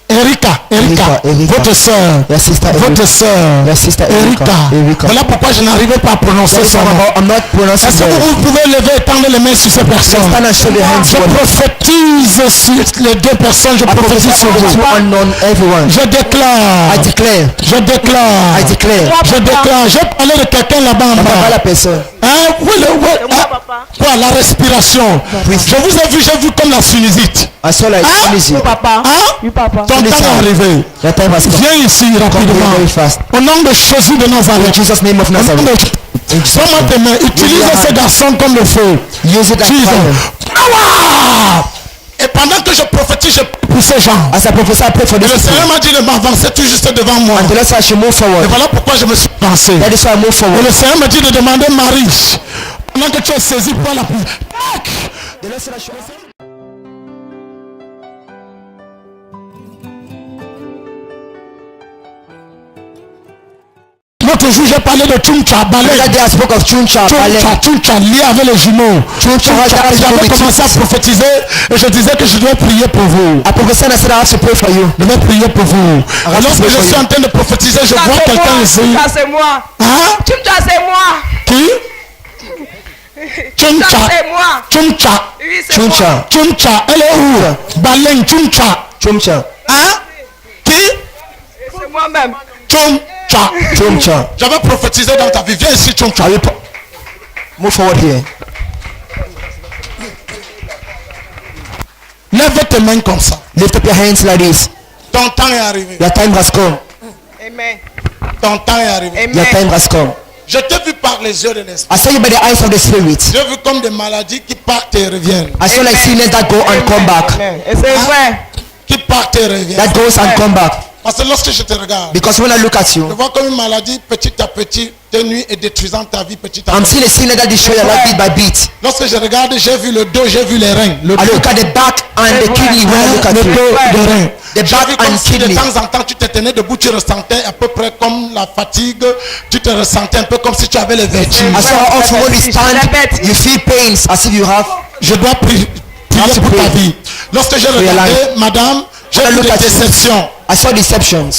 Speaker 5: Erika,
Speaker 2: Erika.
Speaker 5: votre soeur,
Speaker 2: Your sister
Speaker 5: votre
Speaker 2: Erika.
Speaker 5: soeur,
Speaker 2: Your sister
Speaker 5: Erika.
Speaker 2: Erika.
Speaker 5: Voilà pourquoi je n'arrivais pas à prononcer
Speaker 2: That's
Speaker 5: son
Speaker 2: why
Speaker 5: nom.
Speaker 2: I'm not pronouncing
Speaker 5: Est-ce que
Speaker 2: well.
Speaker 5: vous pouvez lever et tendre les mains sur ces personnes?
Speaker 2: Stand and show your hands.
Speaker 5: Je prophétise sur les deux personnes, je
Speaker 2: I prophesy
Speaker 5: prophétise sur
Speaker 2: over the
Speaker 5: vous.
Speaker 2: two unknown everyone.
Speaker 5: Je déclare,
Speaker 2: I declare.
Speaker 5: je déclare,
Speaker 2: I declare.
Speaker 5: je déclare. J'ai parlé de quelqu'un là-bas en
Speaker 2: Pas la
Speaker 5: bas.
Speaker 2: personne.
Speaker 5: Hein? Oui, quoi, la respiration. Je vous ai vu, j'ai vu comme la sinusite.
Speaker 2: I saw like easy.
Speaker 4: Papa.
Speaker 5: Hein?
Speaker 4: Papa.
Speaker 5: Ton temps est arrivé.
Speaker 2: Your time has come.
Speaker 5: Viens ici rapidement.
Speaker 2: Very fast.
Speaker 5: Au nom de Jésus de
Speaker 2: In
Speaker 5: Nazareth.
Speaker 2: Jesus' name of
Speaker 5: Au nom
Speaker 2: Nazareth.
Speaker 5: de-
Speaker 2: In Jesus'
Speaker 5: Prends-moi tes
Speaker 2: name.
Speaker 5: mains. Utilise ce garçon comme le feu.
Speaker 2: Use it like
Speaker 5: Jesus.
Speaker 2: fire.
Speaker 5: Power! Et pendant que je prophétise, je prie pour ces gens.
Speaker 2: As I prophesy, I pray for
Speaker 5: Et
Speaker 2: this
Speaker 5: le Seigneur
Speaker 2: people.
Speaker 5: m'a dit de m'avancer tout juste devant moi.
Speaker 2: And the Lord said I should move
Speaker 5: Et
Speaker 2: forward.
Speaker 5: voilà pourquoi je me suis avancé.
Speaker 2: That is why I move
Speaker 5: Et
Speaker 2: forward.
Speaker 5: le Seigneur m'a dit de demander Marie. Pendant que tu es saisi pour la prière.
Speaker 2: The Lord said I should
Speaker 5: L'autre jour, j'ai parlé de Tchuncha, balai.
Speaker 2: That day I spoke of Chuncha, Ballet.
Speaker 5: Tchuncha, lié avec les jumeaux.
Speaker 2: Tchuncha,
Speaker 5: J'avais commencé à prophétiser et je disais que je dois prier pour vous.
Speaker 2: I prophesied and I said I have to pray for you.
Speaker 5: Je vais prier pour vous.
Speaker 2: Arrête
Speaker 5: Alors
Speaker 2: de
Speaker 5: que
Speaker 2: prier
Speaker 5: je
Speaker 2: pour
Speaker 5: suis
Speaker 2: you.
Speaker 5: en train de prophétiser, je vois quelqu'un ici.
Speaker 4: Ça c'est moi.
Speaker 5: Hein?
Speaker 4: Tu me dis c'est moi.
Speaker 5: Qui?
Speaker 4: Ça
Speaker 5: Tchuncha.
Speaker 4: c'est moi.
Speaker 5: Tchuncha.
Speaker 4: Oui, c'est moi.
Speaker 2: Chuncha.
Speaker 5: Tchuncha. Elle est où? Baleine, Tchuncha.
Speaker 2: Chuncha.
Speaker 5: Hein? Qui?
Speaker 4: C'est moi-même.
Speaker 5: Tchuncha.
Speaker 2: Chuncha.
Speaker 5: J'avais prophétisé dans ta vie. Viens ici, Tchuncha.
Speaker 2: Move forward here.
Speaker 5: Lève tes mains comme ça.
Speaker 2: Lift up your hands like this.
Speaker 5: Ton temps est arrivé.
Speaker 2: Your time has come.
Speaker 4: Amen.
Speaker 5: Ton temps est arrivé.
Speaker 2: Your
Speaker 4: Amen.
Speaker 2: time has come.
Speaker 5: Je t'ai vu par les yeux de l'esprit.
Speaker 2: I saw you by the eyes of the Spirit.
Speaker 5: J'ai vu comme des maladies qui partent et reviennent.
Speaker 2: I saw like sickness that go and come back.
Speaker 4: Amen. Et c'est vrai.
Speaker 5: Qui partent et reviennent.
Speaker 2: That goes and come back.
Speaker 5: Parce que lorsque je te regarde,
Speaker 2: Because when I look at
Speaker 5: je
Speaker 2: you,
Speaker 5: vois comme une maladie petit à petit te nuit et détruisant ta vie petit à
Speaker 2: I'm
Speaker 5: petit.
Speaker 2: seeing a sickness that destroys your life bit by bit.
Speaker 5: Lorsque je regarde, j'ai vu le dos, j'ai vu les reins. Le
Speaker 2: I
Speaker 5: dos,
Speaker 2: look at the back and the kidney when I look at
Speaker 5: le
Speaker 2: you.
Speaker 5: dos, les reins.
Speaker 2: The
Speaker 5: J'ai vu
Speaker 2: back
Speaker 5: comme
Speaker 2: and
Speaker 5: si de
Speaker 2: kidney.
Speaker 5: temps en temps tu te tenais debout, tu ressentais à peu près comme la fatigue, tu te ressentais un peu comme si tu avais le vertige.
Speaker 2: I saw how often when you stand, you feel pains as if you have.
Speaker 5: Je dois prier pour ta vie. Lorsque j'ai regardé, madame, j'ai
Speaker 2: When I
Speaker 5: vu
Speaker 2: look
Speaker 5: des
Speaker 2: at you,
Speaker 5: déceptions.
Speaker 2: I saw deceptions.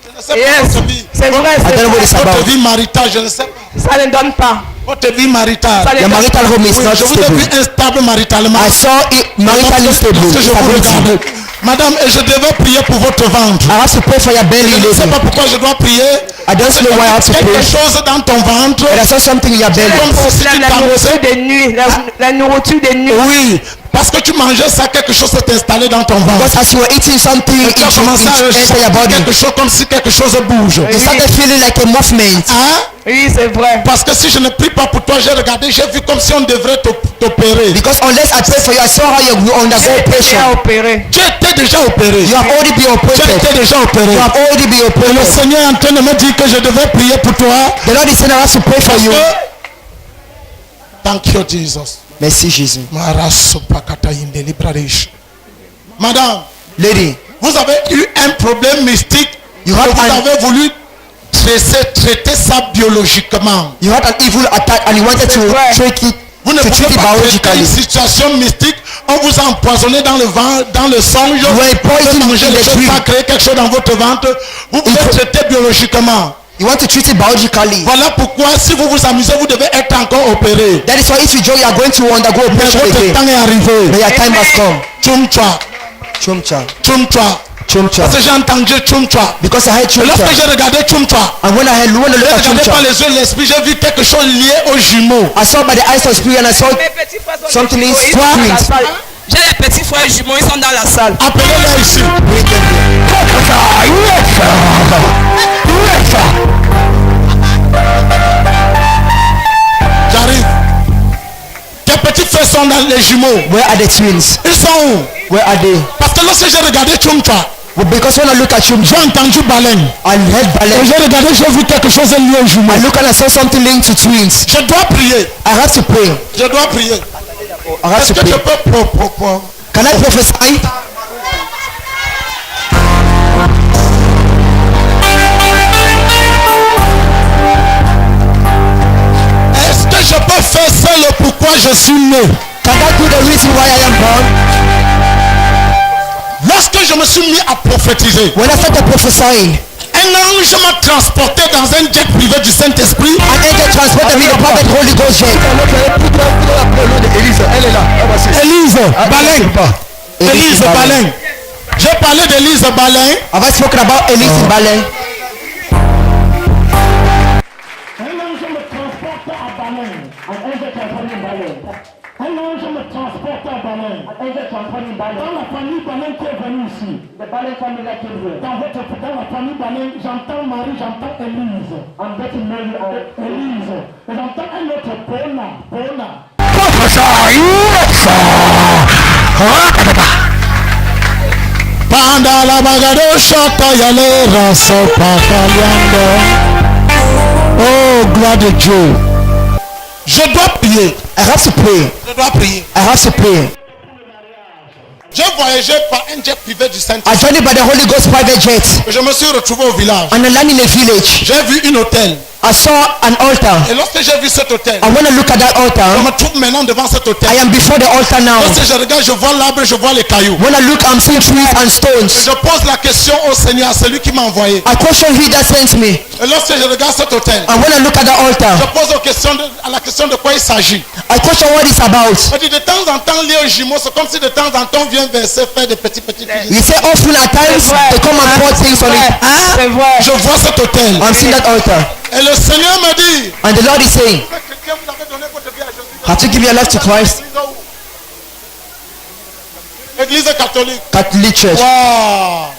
Speaker 5: Je ne sais pas
Speaker 4: Yes.
Speaker 5: votre vie.
Speaker 4: C'est vrai.
Speaker 2: I don't know what it's
Speaker 4: C'est vrai.
Speaker 5: Votre
Speaker 2: about.
Speaker 5: vie maritale, je ne sais pas.
Speaker 4: Ça ne donne pas.
Speaker 5: Votre vie maritale.
Speaker 4: Ça ne
Speaker 2: Your
Speaker 4: donne
Speaker 2: marital home is
Speaker 5: Oui,
Speaker 2: not
Speaker 5: je vous ai vu
Speaker 2: stable.
Speaker 5: instable maritalement.
Speaker 2: I saw it maritally stable.
Speaker 5: Lorsque je vous
Speaker 2: Stability.
Speaker 5: regarde, madame, et je devais prier pour votre ventre.
Speaker 2: I have to pray for your belly,
Speaker 5: Je ne sais
Speaker 2: lady.
Speaker 5: pas pourquoi je dois prier.
Speaker 2: I don't know why I have to
Speaker 5: Quelque
Speaker 2: pray.
Speaker 5: chose dans ton ventre.
Speaker 2: But I saw something in your belly.
Speaker 5: Comme si tu
Speaker 4: La nourriture
Speaker 5: t'amusais.
Speaker 4: des nuits. La nourriture des nuits.
Speaker 5: Oui, parce que tu mangeais ça, quelque chose s'est installé dans ton ventre.
Speaker 2: Because as you were eating something,
Speaker 5: Et
Speaker 2: it
Speaker 5: tu as commencé à
Speaker 2: enter your
Speaker 5: ressentir
Speaker 2: body.
Speaker 5: quelque chose comme si quelque chose bouge.
Speaker 2: You started feeling like a movement.
Speaker 5: Hein?
Speaker 4: Oui, c'est vrai.
Speaker 5: Parce que si je ne prie pas pour toi, j'ai regardé, j'ai vu comme si on devrait t'opérer.
Speaker 2: Because unless I pray for you, I saw how you undergo
Speaker 4: J'ai
Speaker 2: operation.
Speaker 4: opéré.
Speaker 5: Tu étais déjà opéré.
Speaker 2: You have already been
Speaker 5: Tu
Speaker 2: operated.
Speaker 5: étais déjà opéré.
Speaker 2: You have already been
Speaker 5: Et le
Speaker 2: operated.
Speaker 5: Seigneur est en train de me dire que je devais prier pour toi.
Speaker 2: The Lord is saying I have to pray for you.
Speaker 5: Thank you, Jesus.
Speaker 2: Merci Jésus.
Speaker 5: Madame,
Speaker 2: Lady,
Speaker 5: vous avez eu un problème mystique.
Speaker 2: You have
Speaker 5: vous
Speaker 2: an-
Speaker 5: avez voulu traiter ça biologiquement.
Speaker 2: you had an evil attack and you wanted to
Speaker 4: Right.
Speaker 2: take it
Speaker 1: Vous ne
Speaker 2: to
Speaker 1: pouvez
Speaker 2: treat it
Speaker 1: pas traiter
Speaker 2: biologically.
Speaker 1: une situation mystique. On vous a empoisonné dans le vent, dans le songe.
Speaker 2: You were poisoned
Speaker 1: Vous manger
Speaker 2: in
Speaker 1: les
Speaker 2: the
Speaker 1: choses,
Speaker 2: dream.
Speaker 1: ça crée quelque chose dans votre ventre. Vous pouvez traiter biologiquement.
Speaker 2: You want to treat it biologically.
Speaker 1: Voilà pourquoi si vous vous amusez, vous devez être encore opéré.
Speaker 2: That is why if you join, you are going to undergo
Speaker 1: Mais
Speaker 2: operation
Speaker 1: votre
Speaker 2: again.
Speaker 1: temps est arrivé.
Speaker 2: But your time has come.
Speaker 1: Chumcha,
Speaker 2: Chumcha.
Speaker 1: chumcha.
Speaker 2: Chumcha.
Speaker 1: Parce que j'ai entendu chumcha.
Speaker 2: Because I heard
Speaker 1: Et lorsque
Speaker 2: Chumcha.
Speaker 1: j'ai regardé chumcha,
Speaker 2: And when I looked
Speaker 1: j'ai
Speaker 2: at
Speaker 1: regardé par
Speaker 2: Chumcha,
Speaker 1: les yeux de l'esprit, j'ai vu quelque chose lié aux jumeaux.
Speaker 2: I saw by the eyes of spirit and I saw
Speaker 4: Mes petits frères sont
Speaker 2: something
Speaker 4: des
Speaker 2: is
Speaker 4: jumeaux, ils sont dans la
Speaker 2: twins.
Speaker 4: salle. J'ai les petits frères jumeaux, ils sont dans la salle.
Speaker 1: Appelez-les ici.
Speaker 2: Bring them here.
Speaker 1: J'arrive. Tes petits frères sont dans les jumeaux.
Speaker 2: Where are the twins?
Speaker 1: Ils sont où?
Speaker 2: Where are they?
Speaker 1: Parce que lorsque j'ai regardé chumcha,
Speaker 2: Well, because when I look at Chumcha,
Speaker 1: j'ai entendu baleine.
Speaker 2: I heard
Speaker 1: Et
Speaker 2: ballet.
Speaker 1: j'ai regardé, j'ai vu quelque chose lié aux jumeaux.
Speaker 2: I look and I saw something linked to twins.
Speaker 1: Je dois prier.
Speaker 2: I have to pray.
Speaker 1: Je dois prier.
Speaker 2: I have
Speaker 1: Est-ce
Speaker 2: to
Speaker 1: que je
Speaker 2: pray.
Speaker 1: peux
Speaker 2: Can I prophesy?
Speaker 1: Est-ce que je peux faire ça le pourquoi je suis né?
Speaker 2: Can I do the reason why I am born?
Speaker 1: Lorsque je me suis mis à prophétiser,
Speaker 2: When I started prophesying,
Speaker 1: un ange m'a transporté dans un jet privé du Saint-Esprit.
Speaker 2: an angel transported me upon the Holy Ghost jet.
Speaker 1: Élise Baleine. Élise Baleine. J'ai parlé d'Élise Baleine.
Speaker 2: Have I spoken about Elise in ballet?
Speaker 1: Un ange me transporte à Baleine. Un ange transporte à Baleine. Un ange me transporte à Baleine. Un ange transporte à Baleine. Dans la famille Baleine qui est venue ici. Dans la famille Baleine, j'entends Marie, j'entends Élise. Élise. Et j'entends un autre Pona. Panda la bagado shota yale raso pakaliando. Oh, gloire de Dieu. Je dois prier.
Speaker 2: I have to pray.
Speaker 1: Je dois prier.
Speaker 2: I have to pray.
Speaker 1: J'ai voyagé par un jet privé du
Speaker 2: I
Speaker 1: Saint-Esprit.
Speaker 2: journeyed by the Holy Ghost private jet
Speaker 1: Je me suis retrouvé au village.
Speaker 2: and I landed in a village.
Speaker 1: J'ai vu un hôtel.
Speaker 2: I saw an altar.
Speaker 1: Et lorsque j'ai vu cet hôtel,
Speaker 2: And when I look at that
Speaker 1: je
Speaker 2: altar,
Speaker 1: me trouve maintenant devant cet hôtel.
Speaker 2: I am before the altar now.
Speaker 1: Lorsque je regarde, je vois l'arbre, je vois les cailloux.
Speaker 2: When I look, I'm seeing trees and
Speaker 1: Et
Speaker 2: stones.
Speaker 1: je pose la question au Seigneur, à celui qui m'a envoyé.
Speaker 2: I question he that sent me.
Speaker 1: Et lorsque je regarde cet hôtel,
Speaker 2: And when I look at the
Speaker 1: je
Speaker 2: altar,
Speaker 1: pose à la question de quoi il s'agit.
Speaker 2: I question what it's about.
Speaker 1: Je dis de temps en temps, lié aux jumeaux, c'est comme si de temps en temps, on vient verser, faire des petits
Speaker 2: You say often at times they come and pour things on it. Huh?
Speaker 4: C'est vrai.
Speaker 1: Je vois cet hôtel.
Speaker 2: I'm seeing that altar.
Speaker 1: Et le Seigneur me dit,
Speaker 2: And the Lord is saying,
Speaker 1: chrétien, vous avez donné votre vie à Jésus.
Speaker 2: have you given your life to Christ?
Speaker 1: Église catholique.
Speaker 2: Catholic Church.
Speaker 1: Waouh.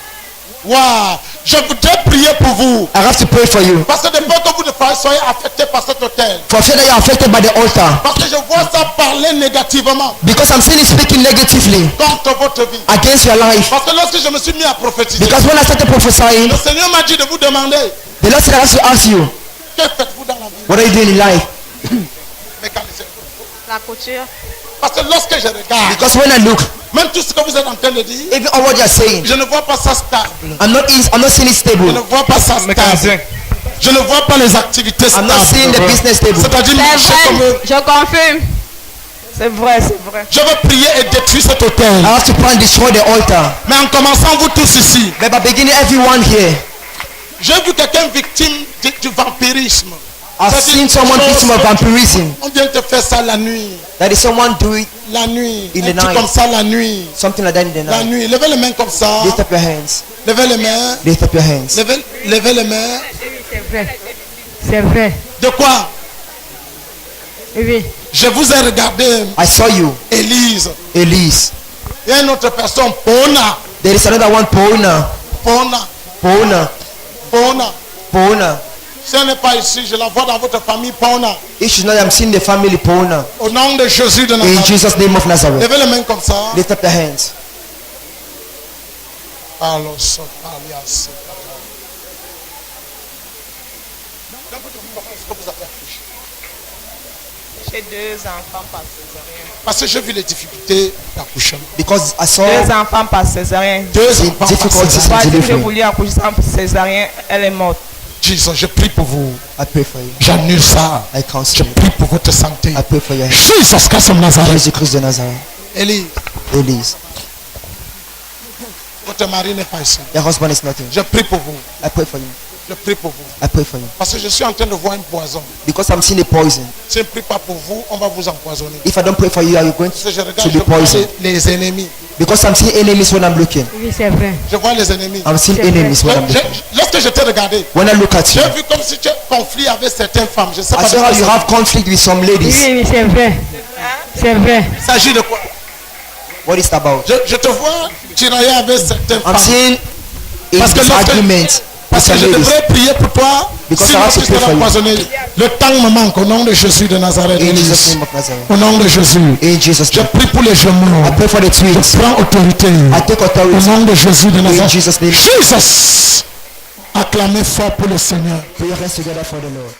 Speaker 1: Waouh. Je voudrais prier pour vous.
Speaker 2: I have to pray for you.
Speaker 1: Parce que de peur que vous ne soyez affectés par cet hôtel.
Speaker 2: For fear that you are affected by the altar.
Speaker 1: Parce que je vois ça parler négativement
Speaker 2: Because I'm seeing it speaking negatively
Speaker 1: contre votre vie.
Speaker 2: against your life.
Speaker 1: Parce que lorsque je me suis mis à prophétiser,
Speaker 2: Because when I started prophesying,
Speaker 1: le Seigneur m'a dit de vous demander,
Speaker 2: the Lord said I have to ask you,
Speaker 1: que faites-vous dans la vie?
Speaker 2: what are you doing in life?
Speaker 1: Mécanicien.
Speaker 4: La couture.
Speaker 1: Parce que lorsque je regarde,
Speaker 2: Because when I look,
Speaker 1: même tout ce que vous êtes en train de dire,
Speaker 2: even all what you're saying,
Speaker 1: je ne vois pas ça stable.
Speaker 2: I'm not seeing it
Speaker 1: Je ne
Speaker 2: stable.
Speaker 1: vois pas ça stable. Je ne vois pas les activités
Speaker 2: I'm not seeing
Speaker 1: stables.
Speaker 2: the business stable.
Speaker 1: C'est-à-dire
Speaker 4: C'est
Speaker 1: marcher comme
Speaker 4: vrai. Je confirme. C'est vrai, c'est vrai.
Speaker 1: je veux prier et détruire cet hôtel.
Speaker 2: I have to pray and destroy the altar.
Speaker 1: Mais en commençant vous tous ici,
Speaker 2: But by beginning everyone here,
Speaker 1: j'ai vu quelqu'un victime du vampirisme.
Speaker 2: I've
Speaker 1: C'est-à-dire,
Speaker 2: seen someone victim of vampirism.
Speaker 1: on vient te faire ça la nuit.
Speaker 2: That is someone do it,
Speaker 1: La nuit.
Speaker 2: In
Speaker 1: Un
Speaker 2: the
Speaker 1: truc
Speaker 2: night.
Speaker 1: comme ça la nuit.
Speaker 2: something like that in the
Speaker 1: La
Speaker 2: night.
Speaker 1: nuit. Levez les mains comme ça.
Speaker 2: Lift up your hands.
Speaker 1: Levez les mains.
Speaker 2: Lift up your hands.
Speaker 1: Levez les mains.
Speaker 4: C'est vrai. C'est vrai.
Speaker 1: De quoi?
Speaker 4: Oui.
Speaker 1: Je vous ai regardé,
Speaker 2: I saw you,
Speaker 1: Élise.
Speaker 2: Elise.
Speaker 1: Il y a une autre personne, Pona.
Speaker 2: There is another one, Pona.
Speaker 1: Pona.
Speaker 2: Pona.
Speaker 1: Pona.
Speaker 2: Pona.
Speaker 1: Si elle n'est pas ici, je la vois dans votre famille, Pona.
Speaker 2: If she's not, I'm seeing the family Pona.
Speaker 1: Au nom de Jésus de
Speaker 2: In
Speaker 1: Nazareth.
Speaker 2: Jesus' name of Nazareth.
Speaker 1: Levez les mains comme ça.
Speaker 2: Lift up your hands.
Speaker 1: Alors, ça, alias. Est-ce que vous avez accouché?
Speaker 4: J'ai 2 enfants par césarienne.
Speaker 1: Parce que j'ai vu les difficultés d'accouchement.
Speaker 2: Because I saw
Speaker 4: 2 enfants par césarienne.
Speaker 1: 2
Speaker 2: the
Speaker 1: enfants
Speaker 2: difficulties
Speaker 1: par
Speaker 2: in
Speaker 4: Quand j'ai
Speaker 2: delivery.
Speaker 4: voulu accoucher sans césarienne, elle est morte.
Speaker 1: Jesus, je prie pour vous.
Speaker 2: I pray for you.
Speaker 1: J'annule ça.
Speaker 2: I
Speaker 1: Je
Speaker 2: cancel it.
Speaker 1: prie pour votre santé.
Speaker 2: I pray for your health.
Speaker 1: Jesus Christ of Nazareth.
Speaker 2: Jésus-Christ de Nazareth.
Speaker 1: Élie,
Speaker 2: Elise,
Speaker 1: votre mari n'est pas ici.
Speaker 2: your husband is not here.
Speaker 1: Je prie pour vous.
Speaker 2: I pray for you.
Speaker 1: Je prie pour vous.
Speaker 2: I pray for you.
Speaker 1: Parce que je suis en train de voir un poison.
Speaker 2: Because I'm seeing a poison.
Speaker 1: Si je ne prie pas pour vous, on va vous empoisonner.
Speaker 2: If I don't pray for you, are you going
Speaker 1: Parce que je
Speaker 2: to
Speaker 1: regarde,
Speaker 2: be
Speaker 1: je vois
Speaker 2: poisoned?
Speaker 1: les ennemis.
Speaker 2: Because I'm seeing enemies when I'm looking.
Speaker 4: Oui, c'est vrai.
Speaker 1: Je vois les ennemis.
Speaker 2: I'm seeing enemies when I'm looking.
Speaker 1: Lorsque je t'ai regardé,
Speaker 2: When I look at you,
Speaker 1: j'ai vu comme si tu as conflit avec certaines femmes. Je sais
Speaker 2: I
Speaker 1: pas
Speaker 2: saw
Speaker 1: de
Speaker 2: how
Speaker 1: quoi
Speaker 2: you have conflict with some ladies.
Speaker 4: Oui, c'est vrai. C'est vrai.
Speaker 1: il s'agit de quoi.
Speaker 2: What is it about?
Speaker 1: Je te vois tirailler avec certaines
Speaker 2: I'm
Speaker 1: femmes.
Speaker 2: seeing
Speaker 1: Parce
Speaker 2: a
Speaker 1: que lorsque-
Speaker 2: disagreement with
Speaker 1: Parce que
Speaker 2: some
Speaker 1: je
Speaker 2: ladies.
Speaker 1: devrais prier pour toi.
Speaker 2: Because
Speaker 1: Sinon
Speaker 2: I have to
Speaker 1: tu
Speaker 2: pray
Speaker 1: seras
Speaker 2: for you.
Speaker 1: empoisonné. Le temps me manque au nom de Jésus de Nazareth.
Speaker 2: In Jesus' name of Nazareth.
Speaker 1: Au nom de Jésus.
Speaker 2: In Jesus'
Speaker 1: Je
Speaker 2: name.
Speaker 1: prie pour les jumeaux.
Speaker 2: I pray for the twins.
Speaker 1: Je prends autorité.
Speaker 2: I take
Speaker 1: Au
Speaker 2: authority.
Speaker 1: nom de Jésus de
Speaker 2: In
Speaker 1: Nazareth.
Speaker 2: Jesus' name.
Speaker 1: Jesus. Acclamez fort pour le Seigneur.
Speaker 2: Put your hands together for the Lord.